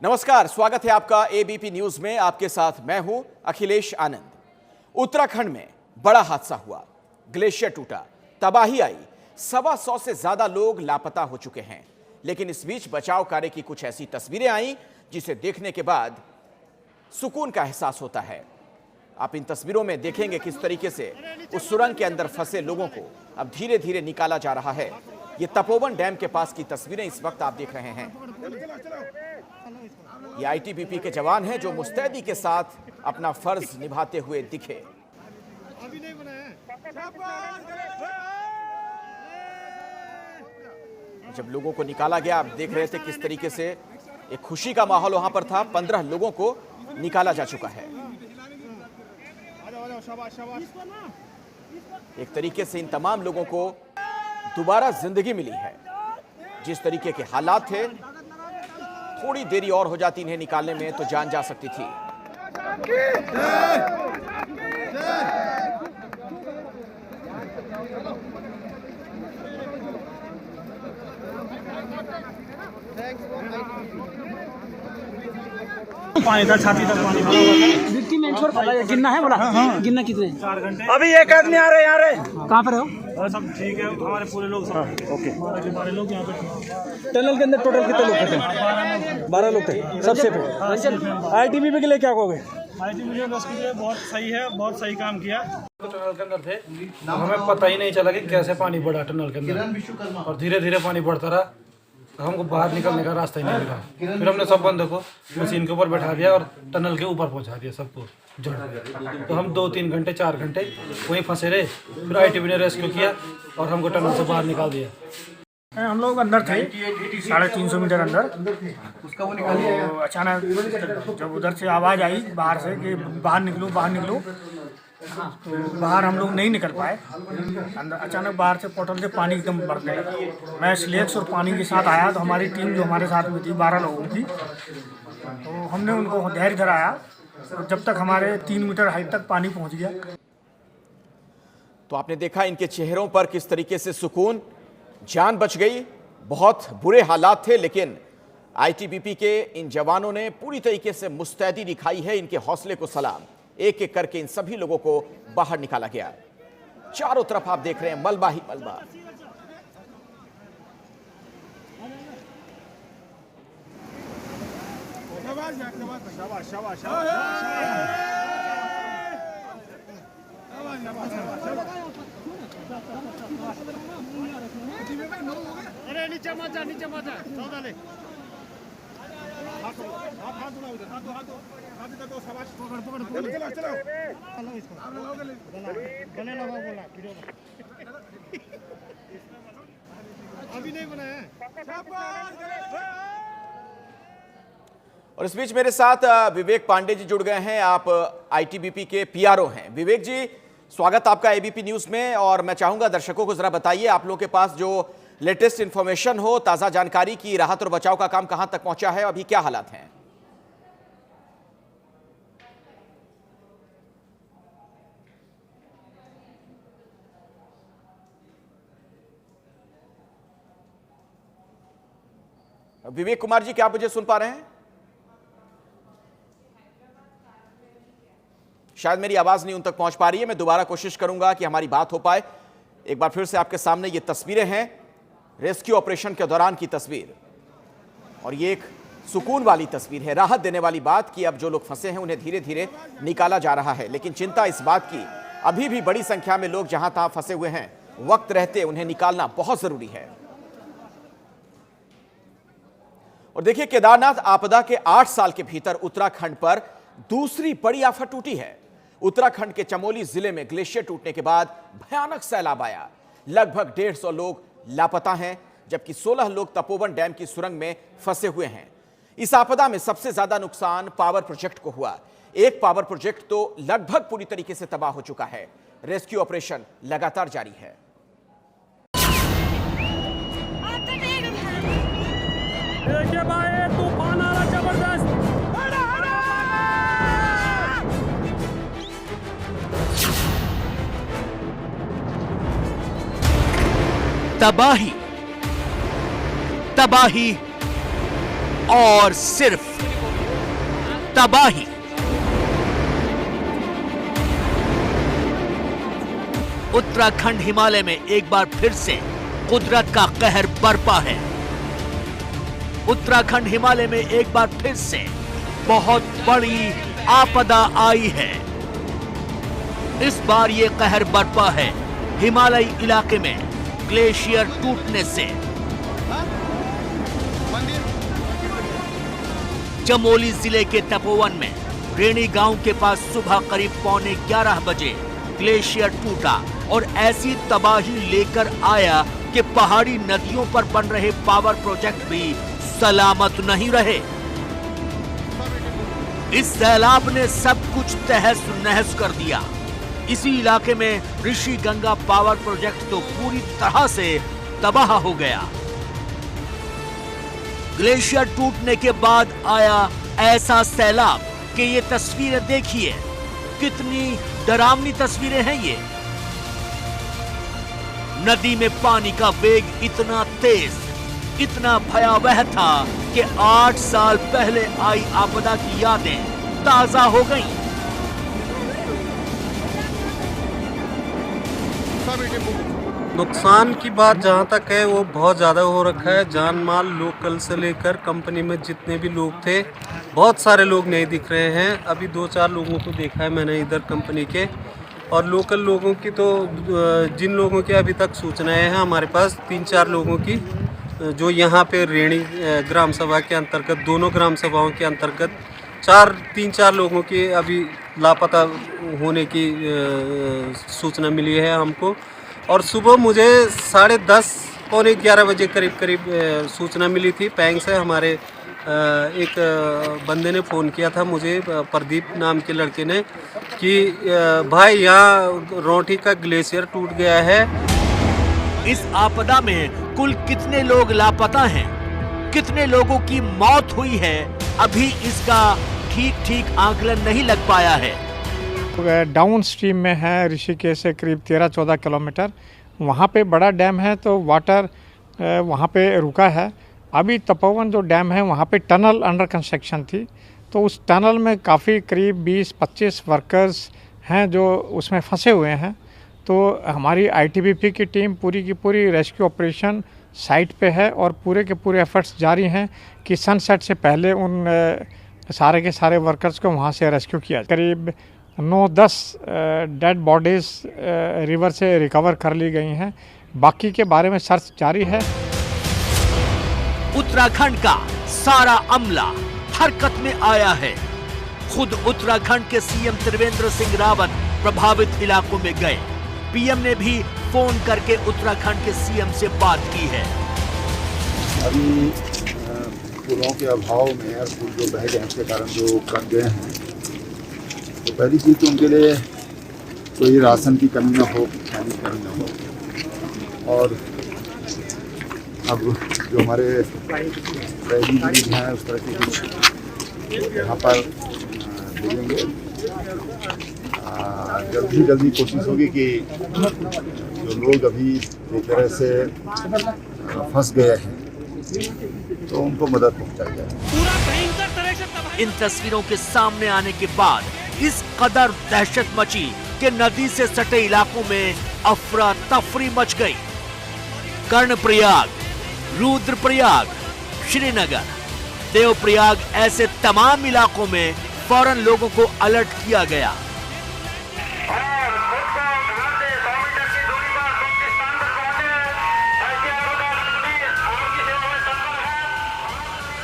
नमस्कार, स्वागत है आपका एबीपी न्यूज में। आपके साथ मैं हूं अखिलेश आनंद। उत्तराखंड में बड़ा हादसा हुआ, ग्लेशियर टूटा, तबाही आई, 125 से ज्यादा लोग लापता हो चुके हैं। लेकिन इस बीच बचाव कार्य की कुछ ऐसी तस्वीरें आई जिसे देखने के बाद सुकून का एहसास होता है। आप इन तस्वीरों में देखेंगे किस तरीके से उस सुरंग के अंदर फंसे लोगों को अब धीरे धीरे निकाला जा रहा है। ये तपोवन डैम के पास की तस्वीरें इस वक्त आप देख रहे हैं। ये आईटीबीपी के जवान हैं जो मुस्तैदी के साथ अपना फर्ज निभाते हुए दिखे। जब लोगों को निकाला गया, आप देख रहे थे किस तरीके से एक खुशी का माहौल वहां पर था। 15 लोगों को निकाला जा चुका है। एक तरीके से इन तमाम लोगों को दोबारा जिंदगी मिली है। जिस तरीके के हालात थे, थोड़ी देरी और हो जाती इन्हें निकालने में तो जान जा सकती थी। पानी था, छाती तक पानी भरा हुआ था। विक्टिम इंश्योर पता है, गिनना है बोला? हाँ। गिनना कितने? 4 घंटे। अभी एक आदमी आ रहे हैं, कहाँ पर हो? और सब ठीक है, हमारे पूरे लोग सब ओके। हमारे लोग यहाँ पे टनल के अंदर टोटल कितने लोग थे? 12 लोग थे। सब सेफ है। आईटीबीपी के लिए क्या कहोगे? आईटीबीपी रेस्क्यू के बहुत सही है, बहुत सही काम किया। टनल के अंदर थे, हमें पता ही नहीं चला कि कैसे पानी बढ़ा टनल के अंदर, और धीरे धीरे पानी बढ़ता रहा। हमको बाहर निकलने का रास्ता ही नहीं मिला। फिर हमने सब बंदों को मशीन के ऊपर बैठा दिया और टनल के ऊपर पहुंचा दिया सबको जड़। तो हम 2-3 घंटे 4 घंटे वहीं फंसे रहे। फिर आईटीबी ने रेस्क्यू किया और हमको टनल से बाहर निकाल दिया। हम लोग अंदर थे, 350 मीटर अंदर। उसका वो निकालिए। अचानक जब उधर से आवाज़ आई बाहर से कि बाहर निकलो, बाहर निकलो, तो बाहर हम लोग नहीं निकल पाए। अंदर अचानक बाहर से पोर्टल से पानी एकदम बढ़ने लगा। मैं स्लेक्स और पानी के साथ आया तो हमारी टीम जो हमारे साथ में थी 12 लोगों की, तो हमने उनको धैर्य धराया। तो जब तक हमारे 3 मीटर हाइट तक पानी पहुंच गया। तो आपने देखा इनके चेहरों पर किस तरीके से सुकून, जान बच गई। बहुत बुरे हालात थे, लेकिन आईटीबीपी के इन जवानों ने पूरी तरीके से मुस्तैदी दिखाई है। इनके हौसले को सलाम। एक एक करके इन सभी लोगों को बाहर निकाला गया। चारों तरफ आप देख रहे हैं मलबा ही मलबा। अरे नीचे मत जा, नीचे मत जा, सौदा ले। अभी नहीं बनाया। और इस बीच मेरे साथ विवेक पांडे जी जुड़ गए हैं। आप आईटीबीपी के पीआरओ हैं। विवेक जी, स्वागत आपका एबीपी न्यूज में। और मैं चाहूंगा दर्शकों को जरा बताइए, आप लोगों के पास जो लेटेस्ट इंफॉर्मेशन हो, ताजा जानकारी की राहत और बचाव का काम कहां तक पहुंचा है, अभी क्या हालात हैं? विवेक कुमार जी, क्या आप मुझे सुन पा रहे हैं? शायद मेरी आवाज नहीं उन तक पहुंच पा रही है। मैं दोबारा कोशिश करूंगा कि हमारी बात हो पाए। एक बार फिर से आपके सामने ये तस्वीरें हैं, रेस्क्यू ऑपरेशन के दौरान की तस्वीर। और ये एक सुकून वाली तस्वीर है, राहत देने वाली बात कि अब जो लोग फंसे हैं उन्हें धीरे धीरे निकाला जा रहा है। लेकिन चिंता इस बात की, अभी भी बड़ी संख्या में लोग जहां तहां फंसे हुए हैं, वक्त रहते उन्हें निकालना बहुत जरूरी है। और देखिए, केदारनाथ आपदा के 8 साल के भीतर उत्तराखंड पर दूसरी बड़ी आफत टूटी है। उत्तराखंड के चमोली जिले में ग्लेशियर टूटने के बाद भयानक सैलाब आया। लगभग 150 लोग लापता हैं, जबकि 16 लोग तपोवन डैम की सुरंग में फंसे हुए हैं। इस आपदा में सबसे ज्यादा नुकसान पावर प्रोजेक्ट को हुआ। एक पावर प्रोजेक्ट तो लगभग पूरी तरीके से तबाह हो चुका है। रेस्क्यू ऑपरेशन लगातार जारी है। तूफान आ रहा जबरदस्त। तबाही तबाही और सिर्फ तबाही। उत्तराखंड हिमालय में एक बार फिर से कुदरत का कहर बरपा है। उत्तराखंड हिमालय में एक बार फिर से बहुत बड़ी आपदा आई है। इस बार ये कहर बरपा है हिमालयी इलाके में ग्लेशियर टूटने से। चमोली जिले के तपोवन में रेणी गांव के पास सुबह करीब 11:15 बजे ग्लेशियर टूटा और ऐसी तबाही लेकर आया कि पहाड़ी नदियों पर बन रहे पावर प्रोजेक्ट भी सलामत नहीं रहे। इस सैलाब ने सब कुछ तहस नहस कर दिया। इसी इलाके में ऋषि गंगा पावर प्रोजेक्ट तो पूरी तरह से तबाह हो गया। ग्लेशियर टूटने के बाद आया ऐसा सैलाब कि ये तस्वीरें देखिए, कितनी डरावनी तस्वीरें हैं ये। नदी में पानी का वेग इतना तेज, इतना भयावह था कि 8 साल पहले आई आपदा की यादें ताजा हो गईं। नुकसान की बात जहाँ तक है वो बहुत ज़्यादा हो रखा है। जान माल लोकल से लेकर कंपनी में जितने भी लोग थे, बहुत सारे लोग नहीं दिख रहे हैं। अभी 2-4 लोगों को देखा है मैंने इधर कंपनी के, और लोकल लोगों की तो जिन लोगों की अभी तक सूचनाएं हैं हमारे पास 3-4 लोगों की, जो यहाँ पे रेणी ग्राम सभा के अंतर्गत, दोनों ग्राम सभाओं के अंतर्गत 3-4 लोगों की अभी लापता होने की सूचना मिली है हमको। और सुबह मुझे 10:30 पौने 11 बजे करीब सूचना मिली थी पैंग से। हमारे एक बंदे ने फ़ोन किया था मुझे, प्रदीप नाम के लड़के ने, कि भाई यहाँ रोटी का ग्लेशियर टूट गया है। इस आपदा में कुल कितने लोग लापता हैं, कितने लोगों की मौत हुई है, अभी इसका ठीक आकलन नहीं लग पाया है। डाउन स्ट्रीम में है ऋषिकेश से करीब 13-14 किलोमीटर, वहाँ पे बड़ा डैम है तो वाटर वहाँ पे रुका है। अभी तपोवन जो डैम है वहाँ पे टनल अंडर कंस्ट्रक्शन थी, तो उस टनल में काफ़ी करीब 20-25 वर्कर्स हैं जो उसमें फंसे हुए हैं। तो हमारी ITBP की टीम पूरी की पूरी रेस्क्यू ऑपरेशन साइट पे है और पूरे के पूरे एफर्ट्स जारी हैं कि सनसेट से पहले उन सारे के सारे वर्कर्स को वहाँ से रेस्क्यू किया। करीब 9-10 डेड बॉडीज़ रिवर से रिकवर कर ली गई हैं। बाकी के बारे में सर्च जारी है। उत्तराखंड का सारा अमला हरकत में आया है। खुद उत्तराखंड के सीएम त्रिवेंद्र सिंह रावत प्रभावित इलाकों में गए। पीएम ने भी फोन करके उत्तराखंड के सीएम से बात की है। अभी पुलों के अभाव में और पुल जो बह गए के कारण जो कट गए हैं, तो पहली चीज़ तो उनके लिए कोई राशन की कमी ना हो, खाने की कमी ना हो। और अब जो हमारे पहली हैं उस तरह की कुछ यहाँ पर भेजेंगे। जल्दी कोशिश होगी कि जो लोग अभी एक तरह से फंस गए हैं तो उनको मदद पहुँचाई जाए। इन तस्वीरों के सामने आने के बाद इस कदर दहशत मची कि नदी से सटे इलाकों में अफरा तफरी मच गई। कर्णप्रयाग, रुद्रप्रयाग, श्रीनगर, देवप्रयाग ऐसे तमाम इलाकों में फौरन लोगों को अलर्ट किया गया।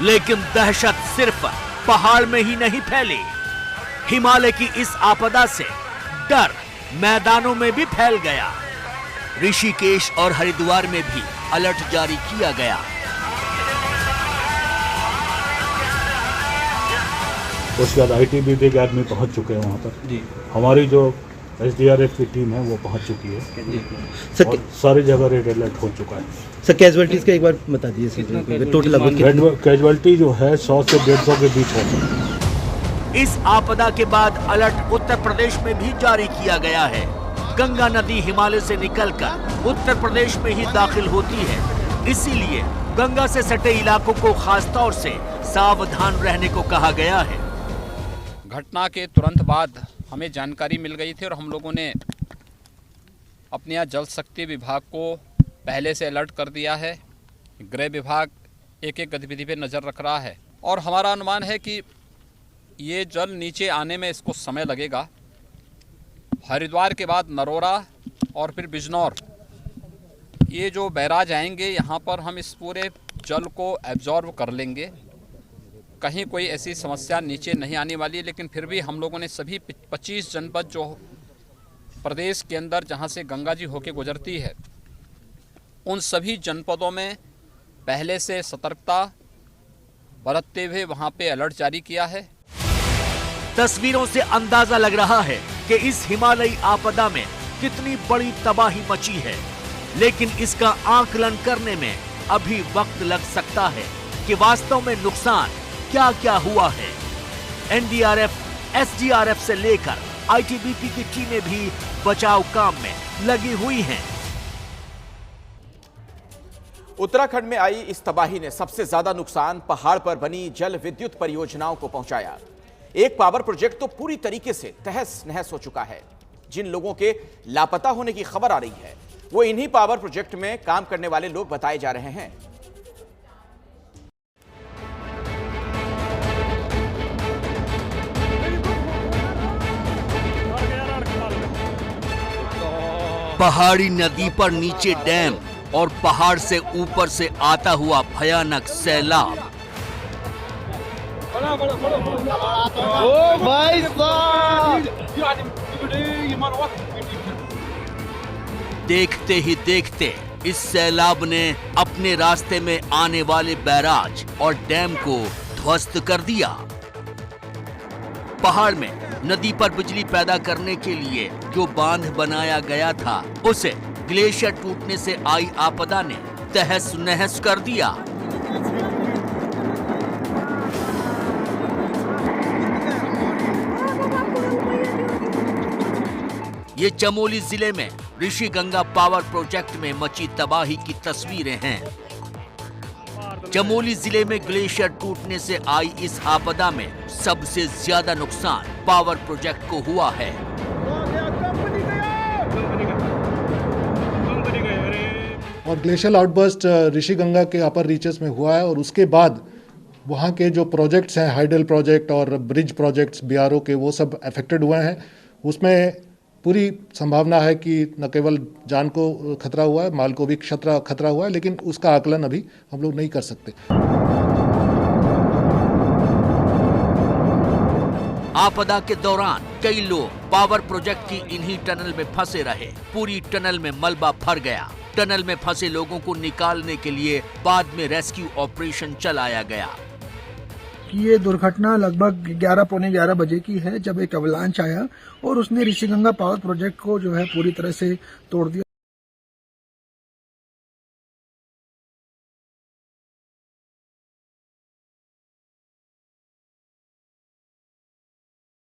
लेकिन दहशत सिर्फ पहाड़ में ही नहीं फैली। हिमालय की इस आपदा से डर मैदानों में भी फैल गया। ऋषिकेश और हरिद्वार में भी अलर्ट जारी किया गया। उसके बाद ITBP के आदमी पहुंच चुके हैं वहाँ पर जी। हमारी जो SDRF की टीम है वो पहुंच चुकी है और सारी जगह रेड अलर्ट हो चुका है। सर कैजुअलिटीज का एक बार बता दीजिए, टोटल कैजुअलिटी जो है 100 से 150 के बीच है। इस आपदा के बाद अलर्ट उत्तर प्रदेश में भी जारी किया गया है। गंगा नदी हिमालय से निकलकर उत्तर प्रदेश में ही दाखिल होती है, इसीलिए गंगा से सटे इलाकों को खासतौर से सावधान रहने को कहा गया है। घटना के तुरंत बाद हमें जानकारी मिल गई थी और हम लोगों ने अपने यहाँ जल शक्ति विभाग को पहले से अलर्ट कर दिया है। गृह विभाग एक एक गतिविधि पे नज़र रख रहा है और हमारा अनुमान है कि ये जल नीचे आने में इसको समय लगेगा। हरिद्वार के बाद नरोरा और फिर बिजनौर, ये जो बैराज आएंगे यहाँ पर हम इस पूरे जल को एब्जॉर्ब कर लेंगे। कहीं कोई ऐसी समस्या नीचे नहीं आने वाली है, लेकिन फिर भी हम लोगों ने सभी 25 जनपद जो प्रदेश के अंदर जहाँ से गंगा जी होके गुजरती है, उन सभी जनपदों में पहले से सतर्कता बरतते हुए वहाँ पे अलर्ट जारी किया है। तस्वीरों से अंदाजा लग रहा है कि इस हिमालयी आपदा में कितनी बड़ी तबाही मची है, लेकिन इसका आकलन करने में अभी वक्त लग सकता है कि वास्तव में नुकसान क्या क्या हुआ है। एनडीआरएफ, एसडीआरएफ से लेकर आईटीबीपी की टीमें भी बचाव काम में लगी हुई हैं। उत्तराखंड में आई इस तबाही ने सबसे ज्यादा नुकसान पहाड़ पर बनी जल विद्युत परियोजनाओं को पहुंचाया। एक पावर प्रोजेक्ट तो पूरी तरीके से तहस नहस हो चुका है। जिन लोगों के लापता होने की खबर आ रही है, वो इन्हीं पावर प्रोजेक्ट में काम करने वाले लोग बताए जा रहे हैं। पहाड़ी नदी पर नीचे डैम और पहाड़ से ऊपर से आता हुआ भयानक सैलाब। देखते ही देखते इस सैलाब ने अपने रास्ते में आने वाले बैराज और डैम को ध्वस्त कर दिया। पहाड़ में नदी पर बिजली पैदा करने के लिए जो बांध बनाया गया था, उसे ग्लेशियर टूटने से आई आपदा ने तहस नहस कर दिया। ये चमोली जिले में ऋषिगंगा पावर प्रोजेक्ट में मची तबाही की तस्वीरें हैं। चमोली जिले में ग्लेशियर टूटने से आई इस आपदा में सबसे ज्यादा नुकसान पावर प्रोजेक्ट को हुआ है। और ग्लेशियल आउटबर्स्ट ऋषिगंगा के अपर रीचेस में हुआ है और उसके बाद वहाँ के जो प्रोजेक्ट्स हैं, हाइडल प्रोजेक्ट और ब्रिज प्रोजेक्ट्स बीआरओ के, वो सब अफेक्टेड हुए हैं। उसमें पूरी संभावना है कि न केवल जान को खतरा हुआ है, माल को भी खतरा हुआ है, लेकिन उसका आकलन अभी हम लोग नहीं कर सकते। आपदा के दौरान कई लोग पावर प्रोजेक्ट की इन्हीं टनल में फंसे रहे। पूरी टनल में मलबा भर गया। टनल में फंसे लोगों को निकालने के लिए बाद में रेस्क्यू ऑपरेशन चलाया गया। ये दुर्घटना लगभग 11 पौने 11 बजे की है, जब एक अवलांच आया और उसने ऋषिगंगा पावर प्रोजेक्ट को जो है पूरी तरह से तोड़ दिया।